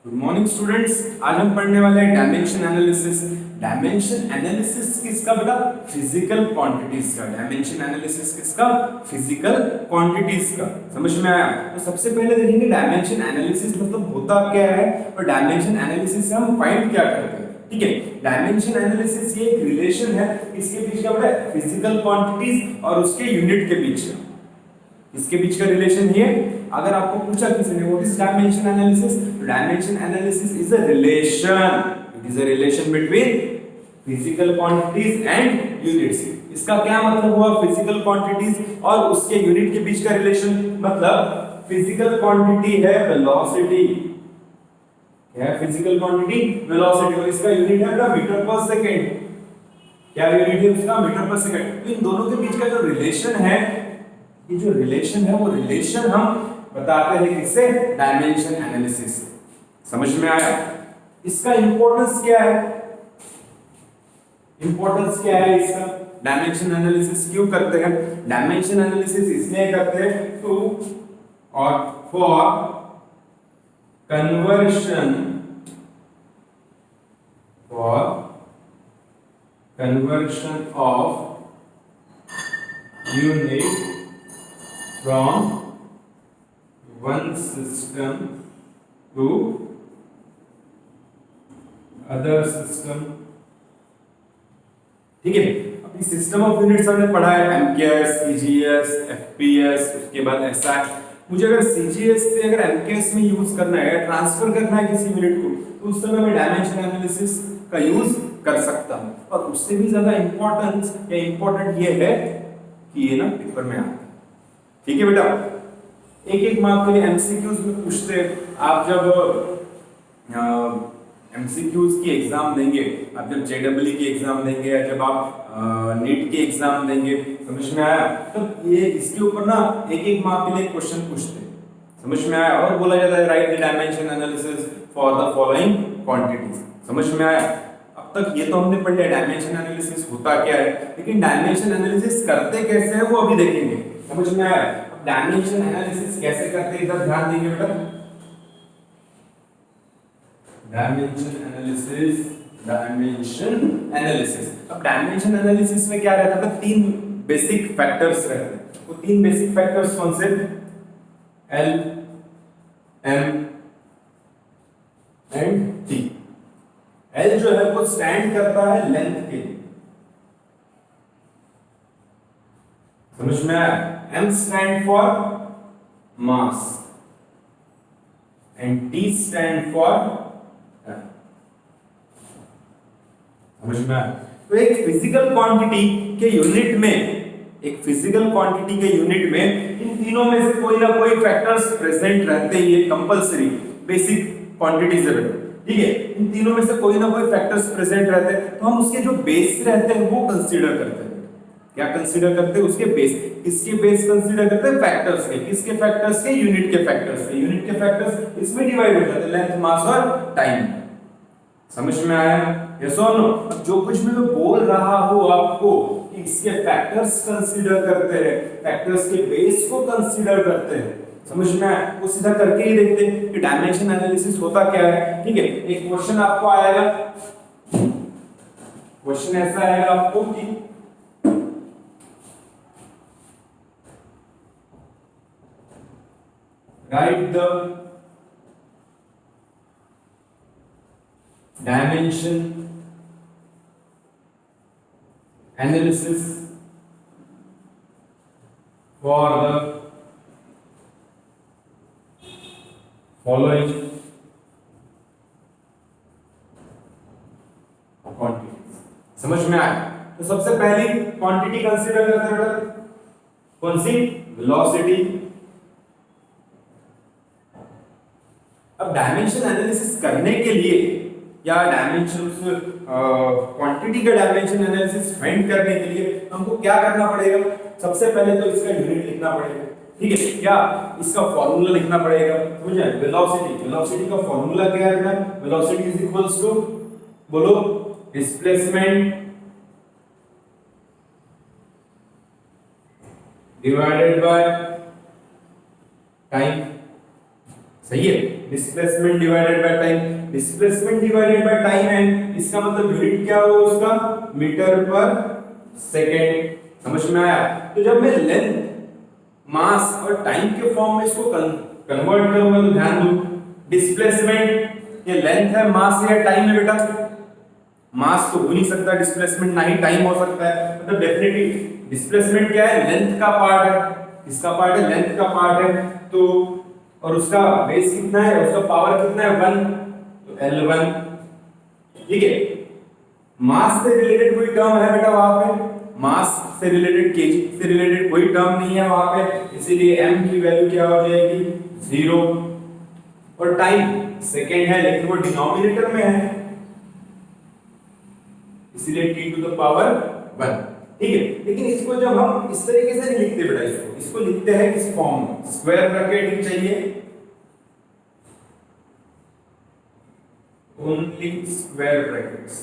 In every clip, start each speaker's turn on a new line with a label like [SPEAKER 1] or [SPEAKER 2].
[SPEAKER 1] Good morning students. आज हम पढ़ने वाले हैं डायमेंशन एनालिसिस। डायमेंशन एनालिसिस किसका बेटा? फिजिकल क्वांटिटीज का। डायमेंशन एनालिसिस किसका? फिजिकल क्वांटिटीज का। समझ में आया? तो सबसे पहले देखेंगे डायमेंशन एनालिसिस मतलब होता क्या है और डायमेंशन एनालिसिस से हम फाइंड क्या करते हैं। ठीक है, डायमेंशन एनालिसिस ये एक रिलेशन है किसके बीच का बेटा? फिजिकल क्वांटिटीज और उसके यूनिट के बीच का। इसके बीच का रिलेशन है। अगर आपको पूछा किसी ने व्हाट इज डायमेंशन एनालिसिस, तो dimension analysis is a relation, it is a relation between physical quantities and units. इसका क्या मतलब हुआ? फिजिकल क्वांटिटीज और उसके यूनिट के बीच का रिलेशन मतलब फिजिकल क्वांटिटी है वेलोसिटी, क्या है फिजिकल क्वांटिटी? वेलोसिटी, और इसका यूनिट है मीटर पर सेकंड। क्या यूनिट है उसका? Metre per second. तो इन दोनों के बीच का जो रिलेशन है, ये जो रिलेशन है वो रिलेशन हम बताते हैं किससे? डायमेंशन एनालिसिस से। समझ में आया? इसका इंपॉर्टेंस क्या है? इंपॉर्टेंस क्या है इसका? डायमेंशन एनालिसिस क्यों करते हैं? डायमेंशन एनालिसिस इसलिए करते हैं टू और for conversion, for conversion of unit from one system to other system। ठीक है, अभी सिस्टम ऑफ यूनिट्स हमने पढ़ा है एमकेएस, सीजीएस, एफपीएस, उसके बाद एसआई। मुझे अगर सीजीएस से अगर एमकेएस में यूज करना है, ट्रांसफर करना है किसी यूनिट को, तो उस समय मैं डायमेंशन एनालिसिस का यूज कर सकता हूं। और उससे भी ज्यादा इंपॉर्टेंट ये है कि ये ना पेपर में आता है। ठीक है बेटा, एक एक मार्क के लिए एमसीक्यूज में पूछते हैं। आप जब एमसीक्यूज की एग्जाम देंगे, आप जब जेडब्ल्यू की एग्जाम देंगे या जब आप नीट की एग्जाम देंगे, समझ में आया? तो ये इसके ऊपर ना एक एक मार्क के लिए क्वेश्चन पूछते हैं। समझ में आया? और बोला जाता है right the dimension analysis for the following quantities. समझ में आया? अब तक ये तो हमने पढ़ लिया डायमेंशन एनालिसिस होता क्या है, लेकिन डायमेंशन एनालिसिस करते कैसे हैं वो अभी देखेंगे। समझ में आया? अब डायमेंशन एनालिसिस कैसे करते हैं इधर ध्यान देंगे बेटा। Dimension analysis, dimension analysis. अब डायमेंशन एनालिसिस में क्या रहता है? तीन बेसिक फैक्टर्स रहते हैं। वो तीन बेसिक फैक्टर्स कौन से? L, M and T. L जो है वो स्टैंड करता है लेंथ के लिए। समझ में आया? M stand for mass and T stand for समझ में आया? तो एक फिजिकल क्वांटिटी के यूनिट में, एक फिजिकल क्वांटिटी के यूनिट में इन तीनों में से कोई ना कोई फैक्टर्स प्रेजेंट रहते ही है, कंपलसरी बेसिक क्वांटिटीज है। ठीक है, इन तीनों में से कोई ना कोई फैक्टर्स प्रेजेंट रहते हैं, तो हम उसके जो बेस रहते हैं वो कंसीडर करते हैं। क्या कंसीडर करते हैं? उसके बेस। किसके बेस कंसीडर करते हैं? फैक्टर्स के। किसके फैक्टर्स के? यूनिट के फैक्टर्स के। यूनिट के फैक्टर्स इसमें डिवाइड हो जाते हैं, लेंथ, मास और टाइम। समझ में आया? यस और नो? अब जो कुछ भी मैं बोल रहा हूं आपको कि इसके फैक्टर्स कंसीडर करते हैं, फैक्टर्स के बेस को कंसीडर करते हैं, समझ में आया? वो सीधा करके ही देखते हैं कि डायमेंशन एनालिसिस होता क्या है। ठीक है, एक क्वेश्चन आपको आएगा, क्वेश्चन ऐसा आएगा आपको कि write the dimension analysis for the following quantities। समझ में आया? तो सबसे पहली क्वांटिटी कंसीडर करते हैं बेटा, कौन सी? वेलोसिटी। अब डायमेंशन एनालिसिस करने के लिए या डायमेंशन क्वांटिटी का डायमेंशन एनालिसिस फाइंड करने के लिए हमको क्या करना पड़ेगा? सबसे पहले तो इसका यूनिट लिखना पड़ेगा। ठीक है, क्या इसका फॉर्मूला लिखना पड़ेगा? समझे? वेलोसिटी, वेलोसिटी का फॉर्मूला क्या है बेटा? वेलोसिटी इज इक्वल्स टू, बोलो, डिस्प्लेसमेंट डिवाइडेड बाय टाइम। सही है, displacement divided by time, displacement divided by time है, इसका मतलब यूनिट क्या होगा उसका, मीटर पर सेकेंड। समझ में आया? तो जब मैं लेंथ, मास और टाइम के फॉर्म में इसको कन्वर्ट करूंगा तो ध्यान दो, डिस्प्लेसमेंट ये लेंथ है, मास है, टाइम है बेटा, मास तो हो नहीं सकता डिस्प्लेसमेंट, ना ही टाइम हो सकता है, मतलब डेफिनेटली डिस्प्लेसमेंट क्या है, लेंथ का पार्ट है, किसका पार्ट है, लेंथ का पार्ट है। तो और उसका बेस कितना है, उसका पावर कितना है, 1, तो L1। ठीक है, मास से रिलेटेड कोई टर्म है बेटा वहां पे, मास से रिलेटेड, केजी से रिलेटेड कोई टर्म नहीं है वहां पे, इसीलिए m की वैल्यू क्या हो जाएगी, 0। और टाइम सेकेंड है लेकिन वो डिनोमिनेटर में है, इसीलिए t टू द पावर 1। ठीक है, लेकिन इसको जब हम इस तरीके से नहीं लिखते बेटा, इसको लिखते हैं इस फॉर्म में, स्क्वायर ब्रैकेट ही चाहिए, ओनली स्क्वायर ब्रैकेट्स।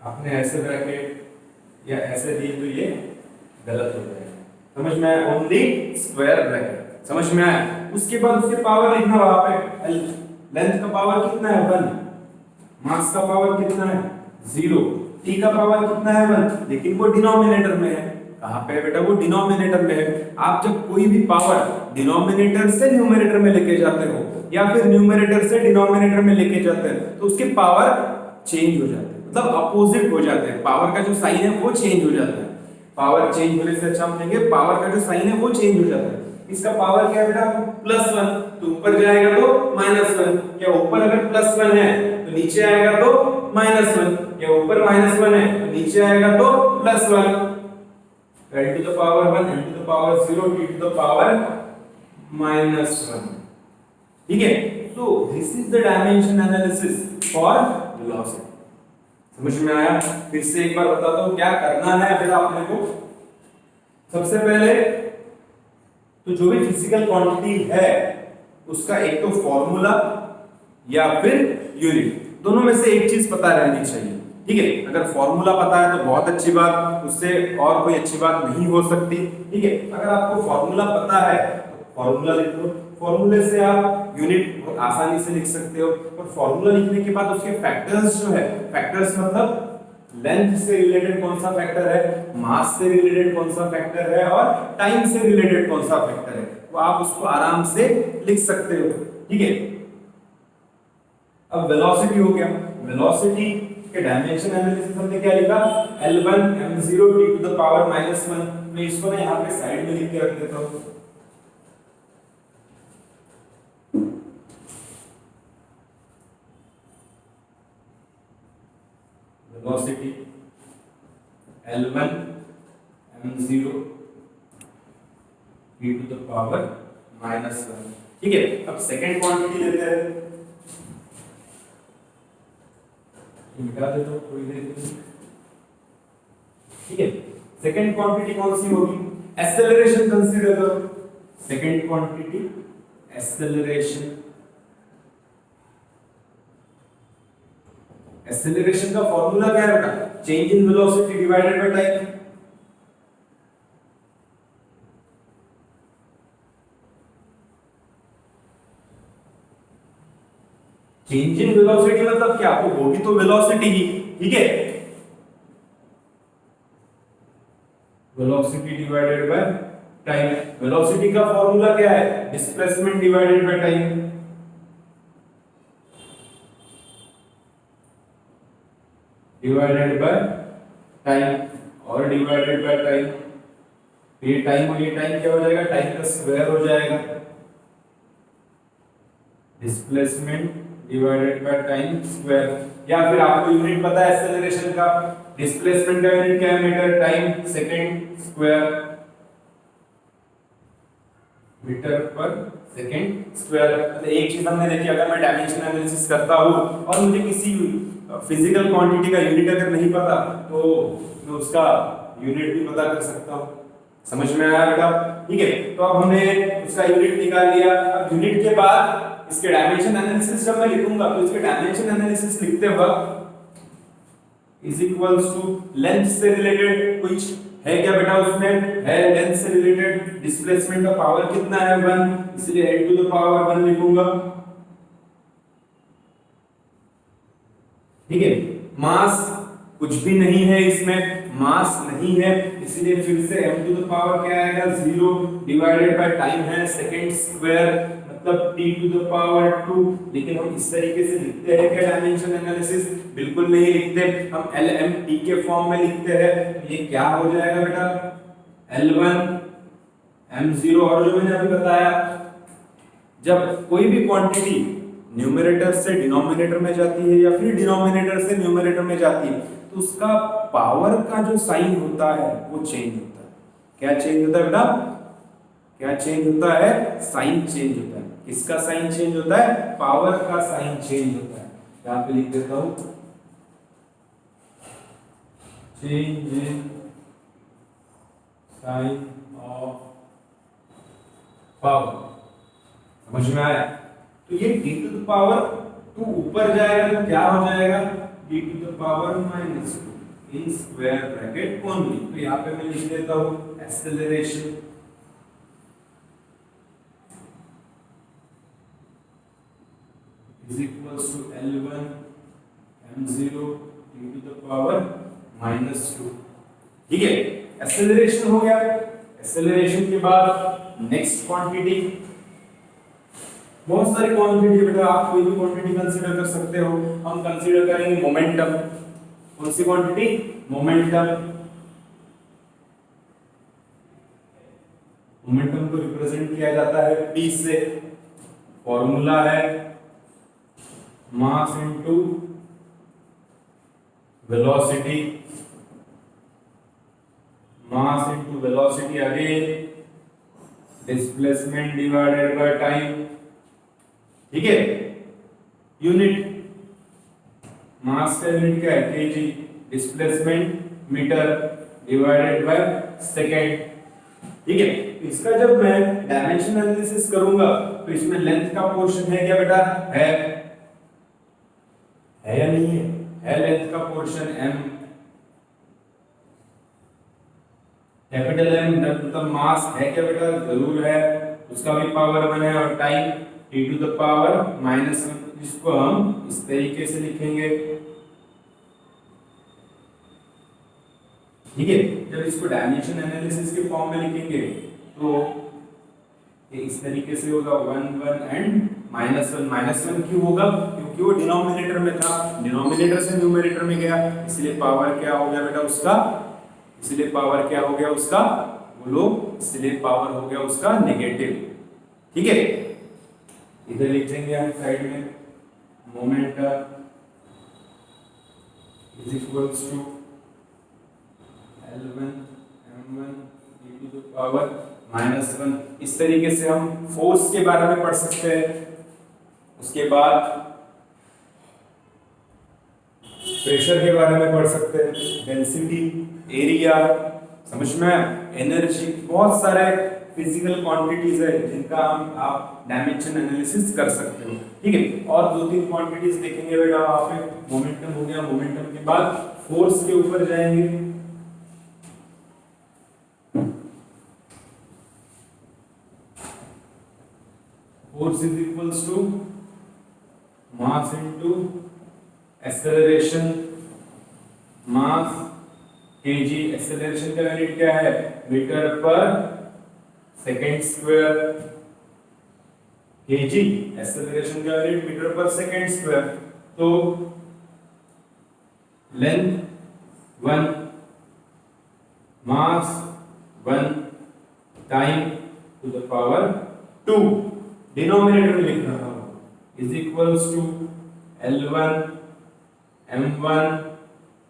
[SPEAKER 1] आपने ऐसे ब्रैकेट या ऐसे दिए तो ये गलत हो जाएगा, समझ में आया, ओनली स्क्वायर ब्रैकेट, समझ में आया। उसके बाद उसके पावर लिखना वहां पे, लेंथ का पावर कितना है, 1, मास का पावर कितना है, 0, t का पावर कितना है, 1, लेकिन वो डिनोमिनेटर में है। कहां पे है बेटा, वो डिनोमिनेटर में है। आप जब कोई भी पावर डिनोमिनेटर से न्यूमरेटर में लेके जाते हो या फिर न्यूमरेटर से डिनोमिनेटर में लेके जाते हैं तो उसके पावर चेंज हो जाते हैं, मतलब अपोजिट हो जाते हैं, पावर का जो साइन है वो चेंज हो जाता है। पावर चेंज होने से अच्छा हम लेंगे पावर का जो साइन है वो चेंज हो जाता है। इसका पावर क्या है बेटा, +1, तो ऊपर जाएगा तो -1, या ऊपर अगर +1 है तो नीचे आएगा तो -1, या ऊपर -1 है तो नीचे आएगा तो +1। n to the power 1, n to the power 0, t to the power -1। ठीक है, so this is the dimension analysis for velocity। समझ में आया? फिर से एक बार बताता हूं क्या करना है बेटा आपने को। सबसे पहले तो जो भी फिजिकल क्वांटिटी है उसका एक तो फॉर्मूला या फिर यूनिट, दोनों में से एक चीज पता रहनी चाहिए। ठीक है, अगर फॉर्मूला पता है तो बहुत अच्छी बात, उससे और कोई अच्छी बात नहीं हो सकती। ठीक है, अगर आपको फॉर्मूला पता है तो फॉर्मूला लिख लो, फॉर्मूले से आप यूनिट बहुत आसानी से लिख सकते हो। और फॉर्मूला लिखने के बाद उसके फैक्टर्स जो है, फैक्टर्स मतलब लेंथ से रिलेटेड कौन सा फैक्टर है, मास से रिलेटेड कौन सा फैक्टर है और टाइम से रिलेटेड कौन सा फैक्टर है, वो आप उसको आराम से लिख सकते हो। ठीक है, अब वेलोसिटी हो गया, वेलोसिटी के डायमेंशन एनालिसिस हमने क्या लिखा, L1 m0 t to the power -1। मैं इसको ना यहाँ पे साइड में लिख के रख देता हूँ। Velocity L1 m0 t to the power -1। ठीक है, अब सेकेंड क्वांटिटी लेते हैं, मिटा देता हूं थोड़ी देर के लिए। ठीक है, सेकंड क्वांटिटी कौन सी होगी, एक्सेलरेशन कंसीडर करो। सेकंड क्वांटिटी एक्सेलरेशन, एक्सेलरेशन का फॉर्मूला क्या है बेटा, change in velocity divided by time. Change in velocity मतलब क्या, वो होगी तो वेलोसिटी ही। ठीक है, velocity divided by time. Velocity का फॉर्मूला क्या है, displacement divided by time. Divided by time और डिवाइडेड बाय टाइम, ये टाइम और ये टाइम क्या हो जाएगा, टाइम का स्क्वायर हो जाएगा। Displacement divided by time square, या फिर आपको यूनिट पता है एक्सेलरेशन का, डिस्प्लेसमेंट का यूनिट क्या है, metre, time second square, metre per second square. मतलब एक चीज हमने देखी, अगर मैं डायमेंशन एनालिसिस करता हूं और मुझे किसी फिजिकल क्वांटिटी का यूनिट अगर नहीं पता तो मैं उसका यूनिट भी पता कर सकता हूं। समझ में आया बेटा? ठीक है, तो अब हमने उसका यूनिट निकाल लिया। अब यूनिट के बाद इसके डायमेंशन एनालिसिस जब मैं लिखूंगा तो इसके डायमेंशन एनालिसिस लिखते वक्त इज इक्वल्स टू लेंथ से रिलेटेड कुछ है क्या बेटा उसमें, है लेंथ से रिलेटेड डिस्प्लेसमेंट का पावर कितना है 1, इसलिए n टू द पावर 1 लिखूंगा। ठीक है, मास कुछ भी नहीं है इसमें, मास नहीं है, इसलिए फिर से m टू द पावर क्या आएगा 0 डिवाइडेड बाय टाइम है सेकंड स्क्वायर, मतलब t टू द पावर 2। लेकिन हम इस तरीके से लिखते हैं क्या डायमेंशन एनालिसिस, बिल्कुल नहीं लिखते, हम LMT के फॉर्म में लिखते हैं। ये क्या हो जाएगा बेटा L1 m0, और जो मैंने अभी बताया जब कोई भी क्वांटिटी न्यूमरेटर से डिनोमिनेटर में जाती है या फिर डिनोमिनेटर से न्यूमरेटर में जाती है तो उसका पावर का जो साइन होता है वो चेंज होता है। क्या चेंज होता है बेटा, क्या चेंज होता है, साइन चेंज होता है। किसका साइन चेंज होता है, पावर का साइन चेंज होता है। यहां पे लिख देता हूं change in sign of power. समझ में आया? तो ये d टू द पावर 2 ऊपर जाएगा तो क्या हो जाएगा, d to the power -2 in square bracket only. तो यहाँ पे मैं लिख देता हूँ acceleration is equals to L1 m0 d to the power -2। ठीक है, एक्सेलरेशन हो गया। एक्सेलरेशन के बाद नेक्स्ट क्वांटिटी, बहुत सारी क्वांटिटी बेटा, आप कोई भी क्वांटिटी कंसीडर कर सकते हो। हम कंसीडर करेंगे मोमेंटम। कौन सी क्वांटिटी, मोमेंटम। मोमेंटम को रिप्रेजेंट किया जाता है P से, फॉर्मूला है mass into velocity, mass into velocity again displacement divided by time. ठीक है, यूनिट मास का यूनिट क्या है KG, displacement metre divided by second. ठीक है, इसका जब मैं डायमेंशन एनालिसिस करूंगा तो इसमें लेंथ का पोर्शन है क्या बेटा, है या नहीं है लेंथ का पोर्शन m, कैपिटल M, मतलब मास है क्या बेटा, जरूर है, उसका भी पावर 1 है, और time t to the power -1, जिसको हम इस तरीके से लिखेंगे। ठीक है, जब इसको डायमेंशन एनालिसिस के फॉर्म में लिखेंगे तो ये इस तरीके से होगा 1 1 एंड -1 क्यों होगा, क्योंकि वो डिनोमिनेटर में था, डिनोमिनेटर से न्यूमरेटर में गया, इसलिए पावर क्या हो गया बेटा उसका, इसलिए पावर क्या हो गया उसका, बोलो, इसलिए पावर हो गया उसका नेगेटिव। ठीक है, इधर लिख देंगे हम साइड में momentum is equals to L1 m1 e to the power -1। इस तरीके से हम फोर्स के बारे में पढ़ सकते हैं। उसके बाद प्रेशर के बारे में पढ़ सकते हैं, डेंसिटी, एरिया, समझ में, एनर्जी, बहुत सारे फिजिकल क्वांटिटीज है जिनका आप डायमेंशन एनालिसिस कर सकते हो। ठीक है, और 2-3 क्वांटिटीज देखेंगे बेटा वहां पे। मोमेंटम हो गया, मोमेंटम के बाद फोर्स के ऊपर जाएंगे। Force is equals to mass into acceleration, mass KG, acceleration का यूनिट क्या है, metre per second square, KG acceleration का unit metre per second square. तो length 1, mass 1, time to the power 2, denominator में लिख रहा हूं, is equals to L1 m1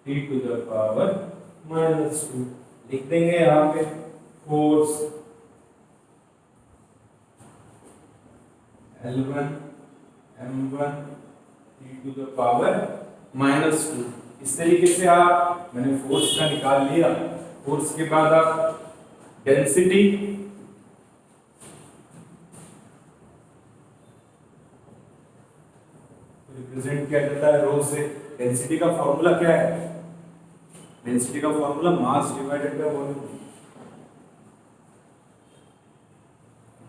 [SPEAKER 1] t to the power -2। लिख देंगे यहाँ पे force L1 m1 t to the power -2। इस तरीके से आप, मैंने फोर्स का निकाल लिया। फोर्स के बाद आप डेंसिटी, रिप्रेजेंट किया जाता है रो से। डेंसिटी का फॉर्मूला क्या है, डेंसिटी का formula mass divided by volume,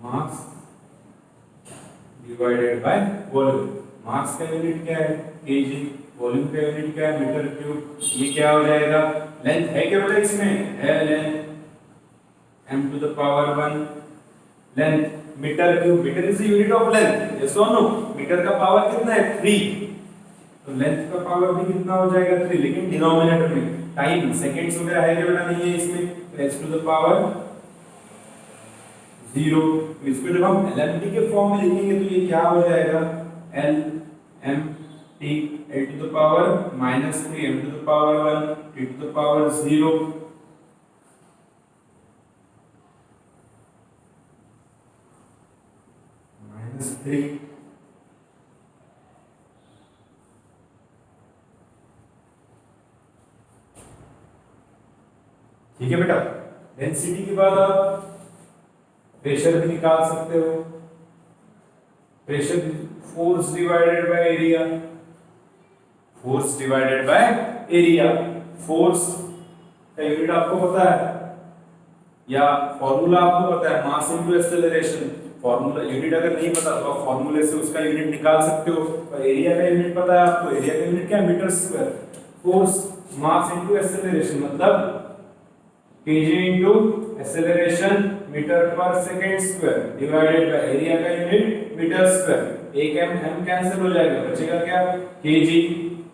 [SPEAKER 1] mass divided by volume. Mass का यूनिट क्या है केजी, वॉल्यूम का यूनिट क्या है मीटर क्यूब। ये क्या हो जाएगा, लेंथ है क्या बेटा इसमें, है length m to the power 1, length metre cube, metre is the unit of length, yes और नो। मीटर का पावर कितना है 3, तो लेंथ का पावर भी कितना हो जाएगा 3, लेकिन डिनोमिनेटर में टाइम सेकंड्स वगैरह है क्या बेटा, नहीं है इसमें, तो h टू द पावर 0। तो इसको जब हम LMT के फॉर्म में लिखेंगे तो ये क्या हो जाएगा, LMT a to the power -3 m to the power 1 t to the power 0 -3। ठीक है बेटा। डेंसिटी के बाद आप प्रेशर भी निकाल सकते हो, pressure force divided by area, force divided by area. Force का यूनिट आपको पता है या फॉर्मूला आपको पता है, mass into acceleration. Formula unit अगर नहीं पता तो आप फॉर्मूले से उसका यूनिट निकाल सकते हो। और एरिया का यूनिट पता है आपको, एरिया का यूनिट क्या है metre square. Force mass into acceleration मतलब kg into acceleration metre per second square divided by area का यूनिट मीटर स्क्वायर। एक m कैंसिल हो जाएगा, बचेगा क्या kg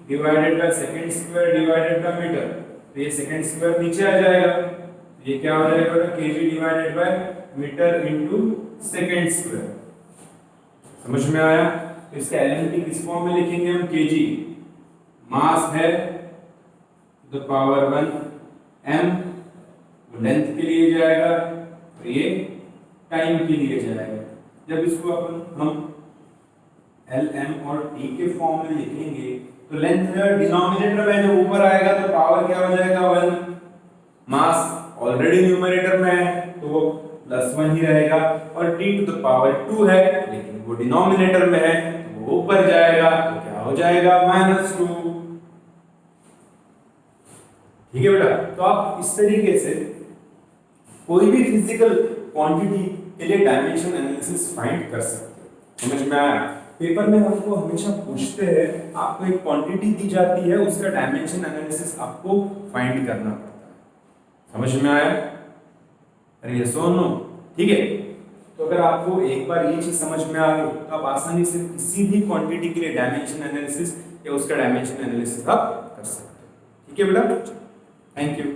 [SPEAKER 1] divided by second square divided by metre. तो ये सेकंड स्क्वायर नीचे आ जाएगा, ये क्या हो जाएगा बेटा kg divided by metre into second square. समझ में आया। तो इसका एलएमटी किस फॉर्म में लिखेंगे हम, kg मास है द पावर 1 m, लेंथ के लिए जाएगा और ये टाइम के लिए जाएगा। जब इसको अपन हम lm और t के फॉर्म में लिखेंगे तो लेंथ डिनोमिनेटर में जब ऊपर आएगा तो पावर क्या हो जाएगा 1, मास ऑलरेडी न्यूमरेटर में है तो वो +1 ही रहेगा, और t टू द पावर 2 है लेकिन वो डिनोमिनेटर में है तो वो ऊपर जाएगा तो क्या हो जाएगा -2। ठीक है बेटा। तो आप इस तरीके से कोई भी फिजिकल क्वांटिटी के लिए डायमेंशन एनालिसिस फाइंड कर सकते हो। समझ में आया। पेपर में हमको हमेशा पूछते हैं, आपको एक क्वांटिटी दी जाती है उसका डायमेंशन एनालिसिस आपको फाइंड करना पड़ता है। समझ में आया, अरे ये नो ठीक है। तो अगर आपको एक बार ये चीज समझ में आ गई तो आप आसानी से किसी भी क्वांटिटी के लिए डायमेंशन एनालिसिस या उसका डायमेंशन एनालिसिस आप कर सकते हो। ठीक है बेटा, थैंक यू।